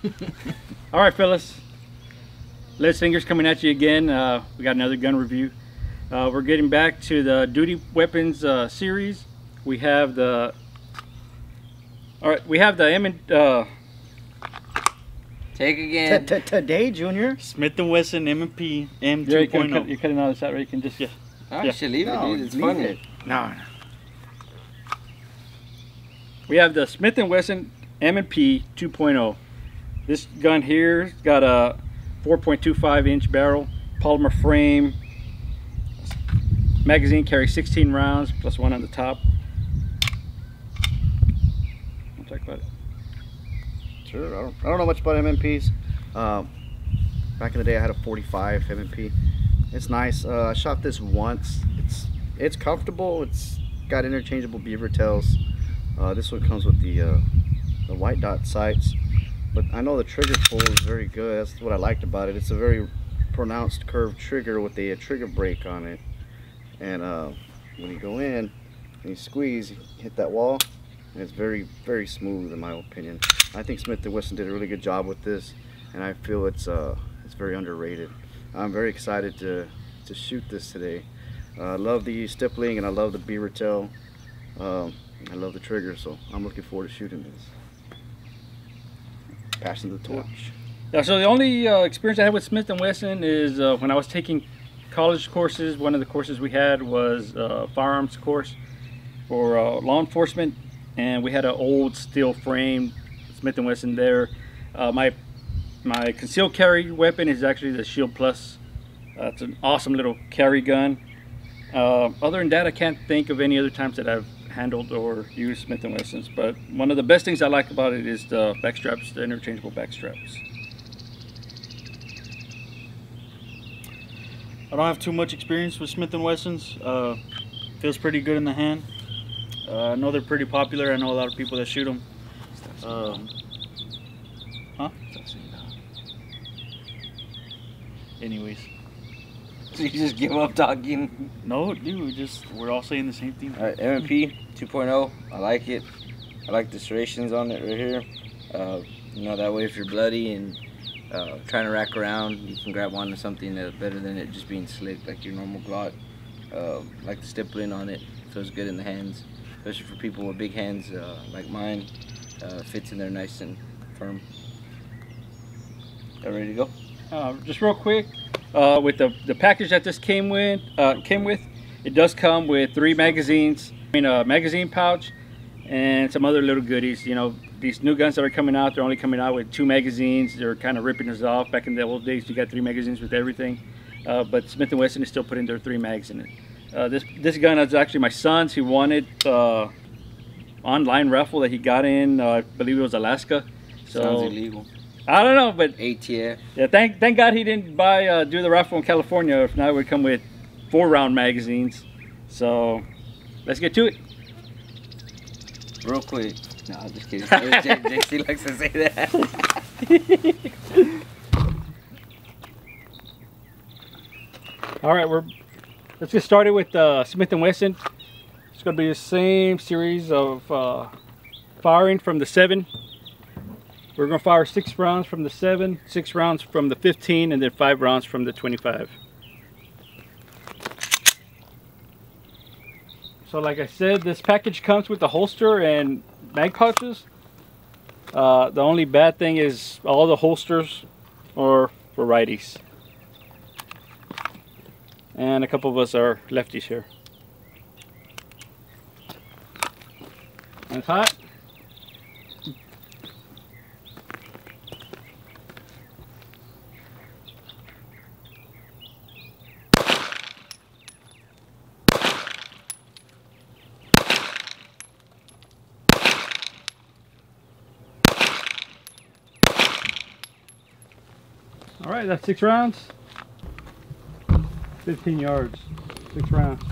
All right, fellas. Lead Slinger's coming at you again. We got another gun review. We're getting back to the Duty Weapons series. We have the Take again. Today, Junior. Smith & Wesson M&P M2.0. You're cutting all this out, right? You can just I should leave it, dude. It's funny. No. We have the Smith & Wesson M&P 2.0. This gun here's got a 4.25 inch barrel, polymer frame, magazine carries 16 rounds plus one on the top. I'll talk about it. Sure, I don't know much about M&Ps. Back in the day I had a 45 M&P. It's nice. I shot this once. It's comfortable. It's got interchangeable beaver tails. This one comes with the white dot sights, but I know the trigger pull is very good. That's what I liked about it. It's a very pronounced curved trigger with a trigger brake on it, and when you go in and you squeeze, you hit that wall, and it's very, very smooth in my opinion. I think Smith & Wesson did a really good job with this, and I feel it's very underrated. I'm very excited to shoot this today. I love the stippling and I love the beaver tail. I love the trigger, so I'm looking forward to shooting this. Passing the torch. Yeah, so the only experience I had with Smith & Wesson is when I was taking college courses. One of the courses we had was a firearms course for law enforcement, and we had an old steel frame Smith & Wesson there. My concealed carry weapon is actually the Shield Plus. It's an awesome little carry gun. Other than that, I can't think of any other times that I've handled or used Smith & Wessons, but one of the best things I like about it is the back straps, the interchangeable back straps. I don't have too much experience with Smith & Wessons. Feels pretty good in the hand. I know they're pretty popular. I know a lot of people that shoot them. Anyways. So you just give up talking? No, dude, we're all saying the same thing. Alright, M&P 2.0, I like it. I like the serrations on it right here. You know, that way if you're bloody and trying to rack around, you can grab onto something better than it just being slick like your normal Glock. Like the stippling on it, feels good in the hands, especially for people with big hands like mine. Fits in there nice and firm. Y'all ready to go? Just real quick, with the package that this came with, it does come with 3 magazines, a magazine pouch, and some other little goodies. You know, these new guns that are coming out, they're only coming out with 2 magazines. They're kind of ripping us off. Back in the old days, you got 3 magazines with everything. But Smith & Wesson is still putting their 3 mags in it. This gun is actually my son's. He won it online raffle that he got in. I believe it was Alaska. So, sounds illegal. I don't know, but ATF. Yeah, thank God he didn't do the raffle in California. If not, it would come with 4-round magazines. So let's get to it. Real quick. No, I'm just kidding. JC likes to say that. All right, let's get started with Smith & Wesson. It's going to be the same series of firing from the 7. We're going to fire 6 rounds from the 7, 6 rounds from the 15, and then 5 rounds from the 25. So like I said, this package comes with the holster and mag pouches. The only bad thing is all the holsters are for righties. And a couple of us are lefties here. And it's hot. All right, that's 6 rounds. 15 yards, 6 rounds.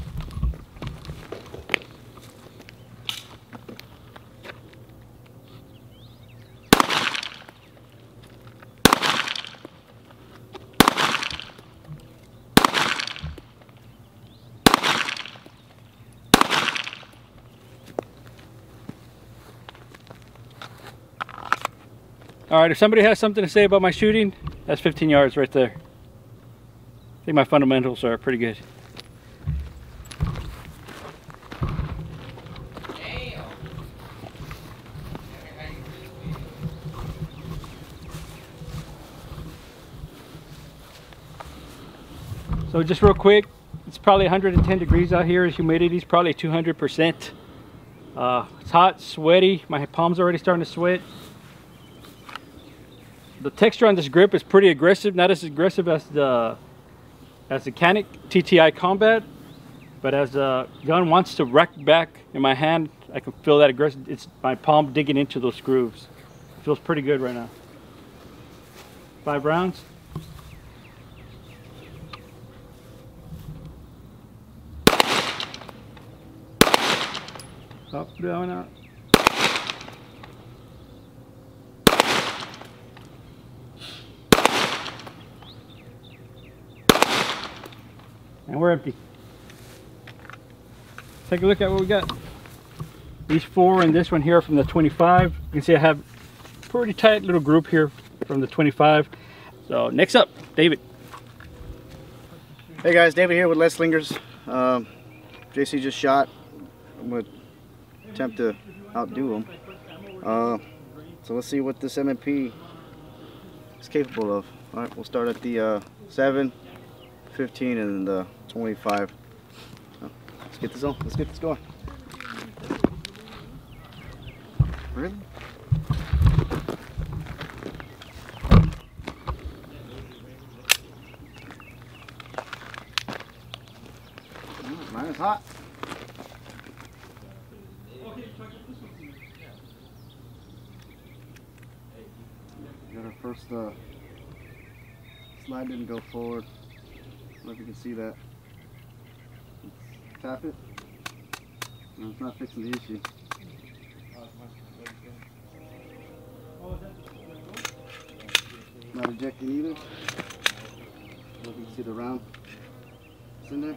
All right, if somebody has something to say about my shooting, that's 15 yards right there. I think my fundamentals are pretty good. So just real quick, it's probably 110 degrees out here. Humidity is probably 200%. It's hot, sweaty. My palms are already starting to sweat. The texture on this grip is pretty aggressive. Not as aggressive as the Canic TTI Combat, but as the gun wants to rack back in my hand, I can feel that aggressive. It's my palm digging into those grooves. It feels pretty good right now. 5 rounds. Up, down, out. And we're empty. Take a look at what we got. These 4 and this one here from the 25. You can see I have a pretty tight little group here from the 25. So next up, David. Hey guys, David here with Les Slingers. JC just shot. I'm gonna attempt to outdo him. So let's see what this M&P is capable of. All right, we'll start at the 7, 15, and the 25. Let's get this on. Let's get this going. Really? Mine is hot. Got our first slide didn't go forward. I don't know if you can see that. Let's tap it. No, it's not fixing the issue. Not ejecting either. I don't know if you can see the round. It's in there.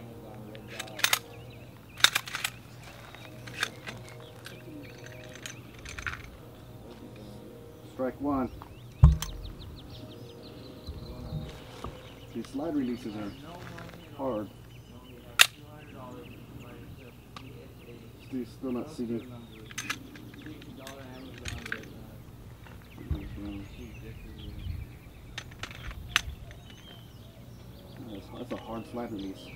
Strike 1. These slide releases are hard. Still not seating. That's a hard slide release.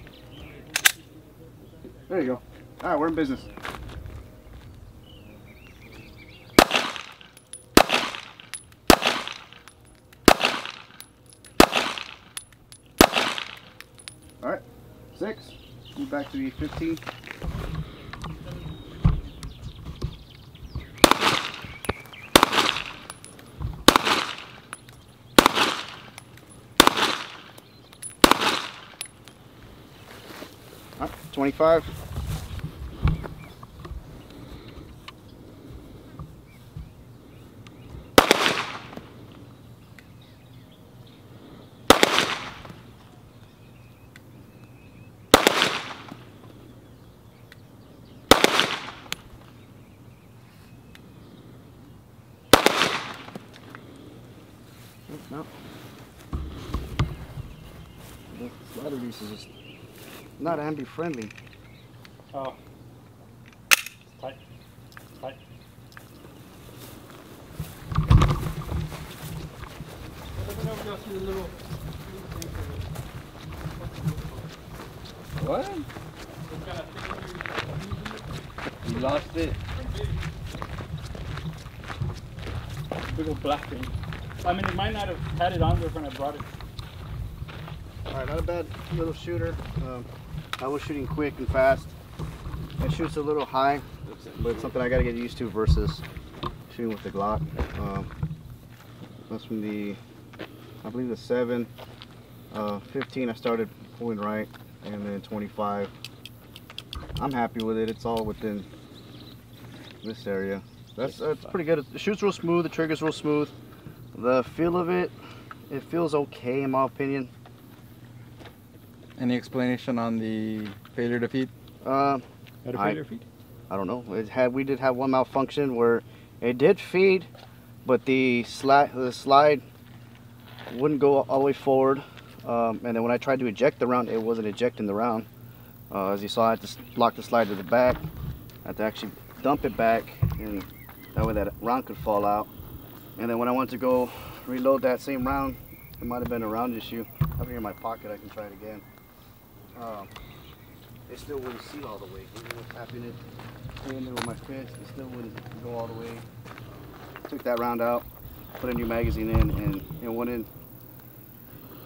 There you go. Alright, we're in business. Alright, 6. Move back to the 15. Alright, 25. No. The slide release is just not ambi friendly. Oh. It's tight. It's tight. What? You lost it? Big old black thing. I mean, it might not have had it on there when I brought it. Alright, not a bad little shooter. I was shooting quick and fast. It shoots a little high, but it's something I gotta get used to versus shooting with the Glock. That's from the, I believe the 7, 15 I started pulling right, and then 25. I'm happy with it. It's all within this area. That's pretty good. It shoots real smooth. The trigger's real smooth. The feel of it, it feels okay in my opinion. Any explanation on the failure to feed? Had a failure feed? I don't know. We did have one malfunction where it did feed, but the slide wouldn't go all the way forward, and then when I tried to eject the round, it wasn't ejecting the round. As you saw, I had to lock the slide to the back. I had to actually dump it back, and that way that round could fall out. And then when I went to go reload that same round, it might have been a round issue. Up here in my pocket, I can try it again. It still wouldn't seal all the way. Even with tapping it in there with my fist, it still wouldn't go all the way. Took that round out, put a new magazine in, and it went in.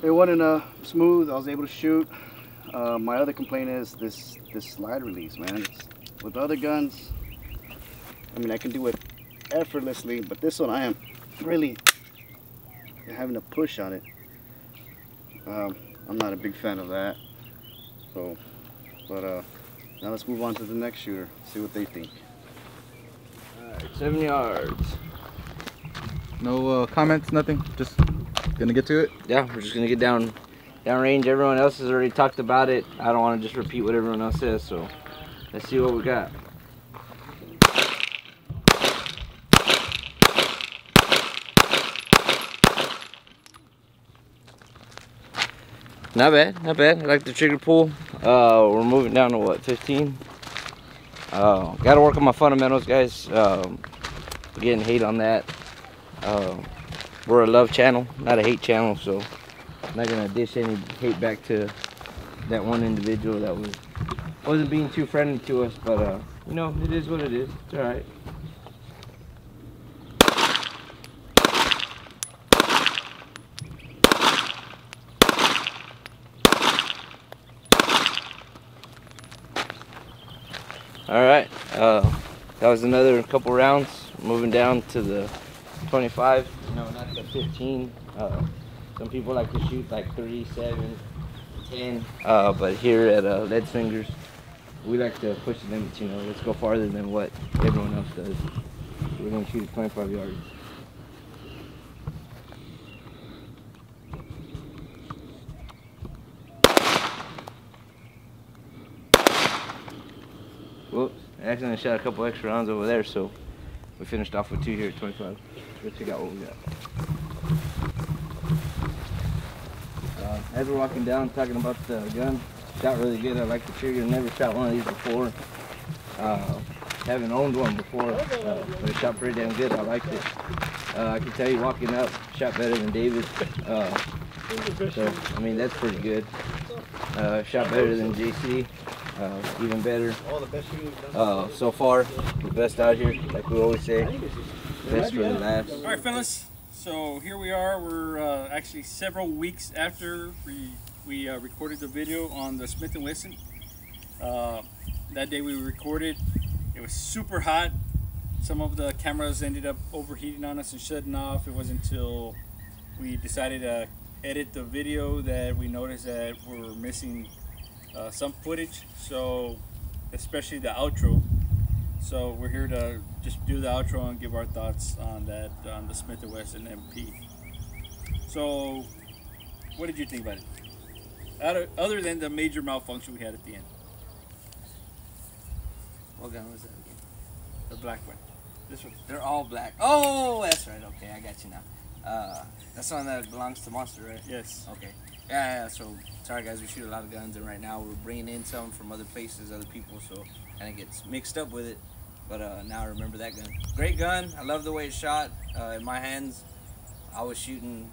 It wasn't smooth. I was able to shoot. My other complaint is this slide release, man. With other guns, I mean, I can do it effortlessly, but this one I am really having to push on it. I'm not a big fan of that. So, but now let's move on to the next shooter. See what they think. All right, 7 yards. No comments, nothing. Just gonna get to it. Yeah, we're just gonna get down range. Everyone else has already talked about it. I don't want to just repeat what everyone else says. So let's see what we got. Not bad, not bad. I like the trigger pull. We're moving down to what, 15? Got to work on my fundamentals, guys. Getting hate on that. We're a love channel, not a hate channel, so I'm not gonna dish any hate back to that one individual that wasn't being too friendly to us. But you know, it is what it is. It's all right. Alright, that was another couple rounds. Moving down to the 25, no, not the 15. Some people like to shoot like 3, 7, 10, but here at Lead Fingers, we like to push the limits, you know, let's go farther than what everyone else does. We're going to shoot 25 yards. Whoops, I accidentally shot a couple extra rounds over there, so we finished off with 2 here at 25. Let's check out what we got. As we're walking down, talking about the gun, shot really good. I like the trigger. Never shot one of these before. Haven't owned one before, but it shot pretty damn good. I liked it. I can tell you, walking up, shot better than David. So, I mean, that's pretty good. Shot better than JC. Even better. So far, the best out here, like we always say. Best for the last. All right, fellas. So here we are. We're actually several weeks after we recorded the video on the Smith & Wesson. That day we recorded, it was super hot. Some of the cameras ended up overheating on us and shutting off. It wasn't until we decided to edit the video that we noticed that we're missing some footage, so especially the outro. So we're here to just do the outro and give our thoughts on that, on the Smith & Wesson MP. So what did you think about it? Other than the major malfunction we had at the end. What gun was that again? The black one. This one. They're all black. Oh, that's right. Okay, I got you now. That's the one that belongs to Monster, right? Yes. Okay. Yeah, so sorry guys, we shoot a lot of guns, and right now we're bringing in some from other places, other people, so kind of gets mixed up with it. But now I remember that gun. Great gun. I love the way it shot. In my hands, I was shooting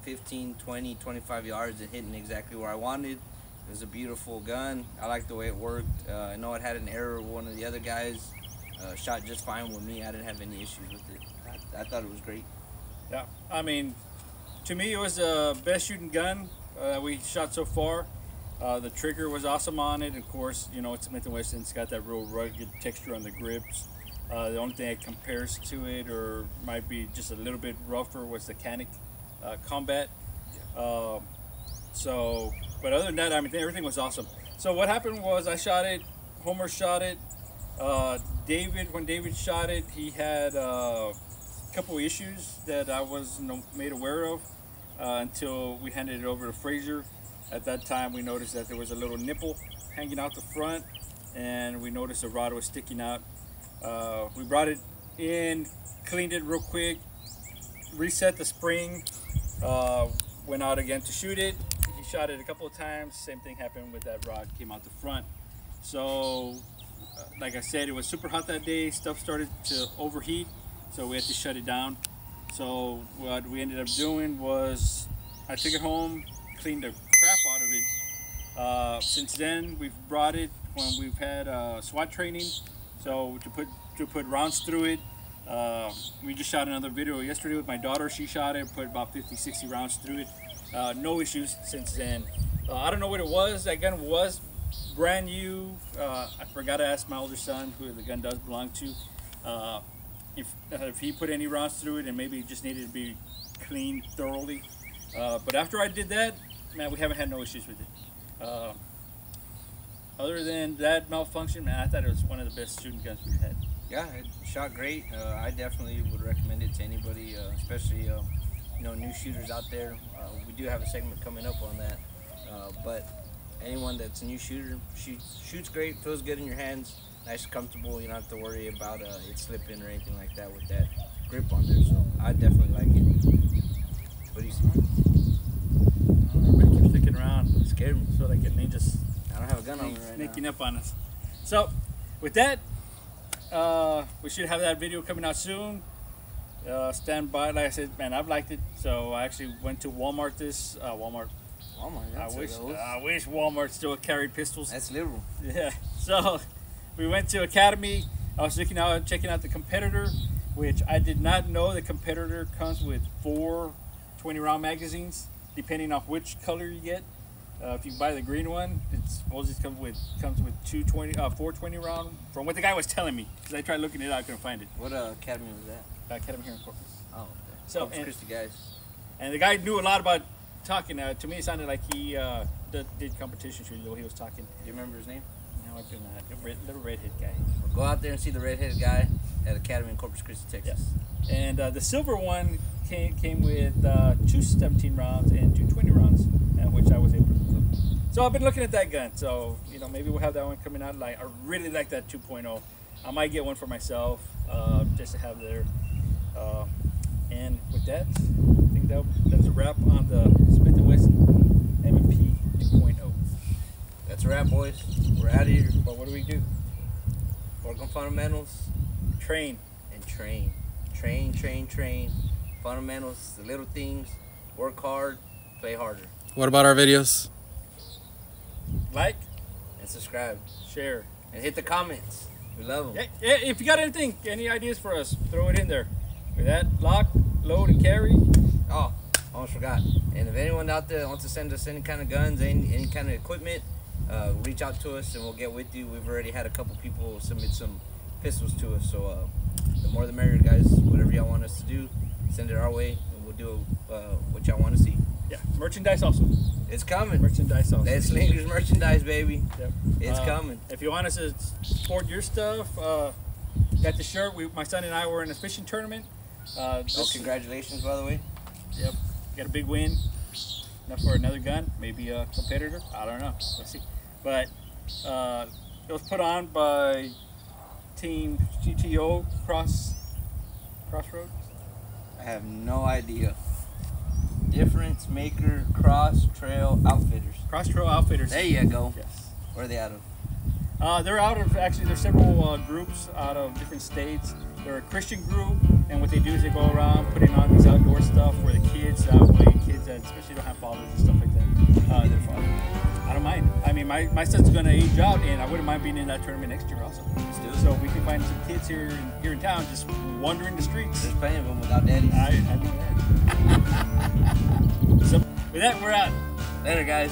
15, 20, 25 yards and hitting exactly where I wanted. It was a beautiful gun. I like the way it worked. I know it had an error. One of the other guys shot just fine with me. I didn't have any issues with it. I thought it was great. Yeah, I mean, to me it was the best shooting gun we shot so far. The trigger was awesome on it. Of course, you know, it's Smith & Wesson. It's got that real rugged texture on the grips. The only thing that compares to it, or might be just a little bit rougher, was the Canic Combat. So, but other than that, I mean, everything was awesome. So what happened was I shot it, Homer shot it. When David shot it, he had a couple issues that I wasn't made aware of until we handed it over to Fraser. At that time, we noticed that there was a little nipple hanging out the front, and we noticed the rod was sticking out. We brought it in, cleaned it real quick, reset the spring, went out again to shoot it. He shot it a couple of times. Same thing happened with that rod, came out the front. So like I said, it was super hot that day. Stuff started to overheat, so we had to shut it down. So what we ended up doing was I took it home, cleaned the crap out of it. Since then, we've brought it when we've had SWAT training, so to put rounds through it. We just shot another video yesterday with my daughter. She shot it, put about 50-60 rounds through it. No issues since then. I don't know what it was. That gun was brand new. I forgot to ask my older son, who the gun does belong to, if he put any rounds through it, and maybe it just needed to be cleaned thoroughly. But after I did that, man, we haven't had no issues with it. Other than that malfunction, man, I thought it was one of the best shooting guns we've had. Yeah, it shot great. I definitely would recommend it to anybody, especially you know, new shooters out there. We do have a segment coming up on that, but anyone that's a new shooter, shoots great, feels good in your hands, nice and comfortable. You don't have to worry about it slipping or anything like that with that grip on there. So I definitely like it. What do you see? Everybody keeps sticking around. It scared me. So like they just I don't have a gun on me right sneaking now. up on us. So with that, we should have that video coming out soon. Stand by. Like I said, man, I've liked it. So I actually went to Walmart Walmart. That's I wish Walmart still carried pistols. That's liberal. Yeah. So we went to Academy. I was checking out the competitor, which I did not know the competitor comes with 4 20-round magazines, depending on which color you get. If you buy the green one, it supposedly comes with 4 20-round. From what the guy was telling me, because I tried looking it up, I couldn't find it. What academy was that? Academy here in Corpus. Oh, okay. So Corpus Christi guys. And the guy knew a lot about talking. To me, it sounded like he did competition shooting the way he was talking. Do you remember his name? No, I do not. Little redhead guy. Well, go out there and see the redheaded guy at Academy in Corpus Christi, Texas. Yes. And the silver one came with 2 17 rounds and 2 20 rounds, which I was able to cook. So I've been looking at that gun. So maybe we'll have that one coming out. Like I really like that 2.0. I might get one for myself just to have there. And with that, I think that's a wrap on the Smith & Wesson M&P 2.0. That's a wrap, boys. We're out of here. But what do we do? Work on fundamentals. Train. And train. Train. Fundamentals, the little things. Work hard, play harder. What about our videos? Like and subscribe. Share. And hit the comments. We love them. Yeah, if you got anything, any ideas for us, throw it in there. With that, lock, load, and carry. Oh, almost forgot. And if anyone out there wants to send us any kind of guns, any kind of equipment, reach out to us and we'll get with you. We've already had a couple people submit some pistols to us, so the more the merrier, guys. Whatever y'all want us to do, send it our way, and we'll do what y'all want to see. Yeah, merchandise also. It's coming. Merchandise also. Dead Slingers merchandise, baby. Yep. It's coming. If you want us to support your stuff, got the shirt. My son and I were in a fishing tournament. Congratulations, by the way. Yep. Got a big win. Enough for another gun. Maybe a competitor. I don't know. Let's see. But it was put on by Team GTO Crossroads. I have no idea. Difference Maker Cross Trail Outfitters. Cross Trail Outfitters. There you go. Yes. Where are they out of? They're out of, actually, there's several groups out of different states. They're a Christian group, and what they do is they go around putting on these outdoor stuff where the kids, kids that especially don't have fathers and stuff like that. Either father. I don't mind. I mean, my son's going to age out, and I wouldn't mind being in that tournament next year also. Let's do it. So we can find some kids here in town just wandering the streets. There's plenty of them without daddies. I know that. So with that, we're out. Later, guys.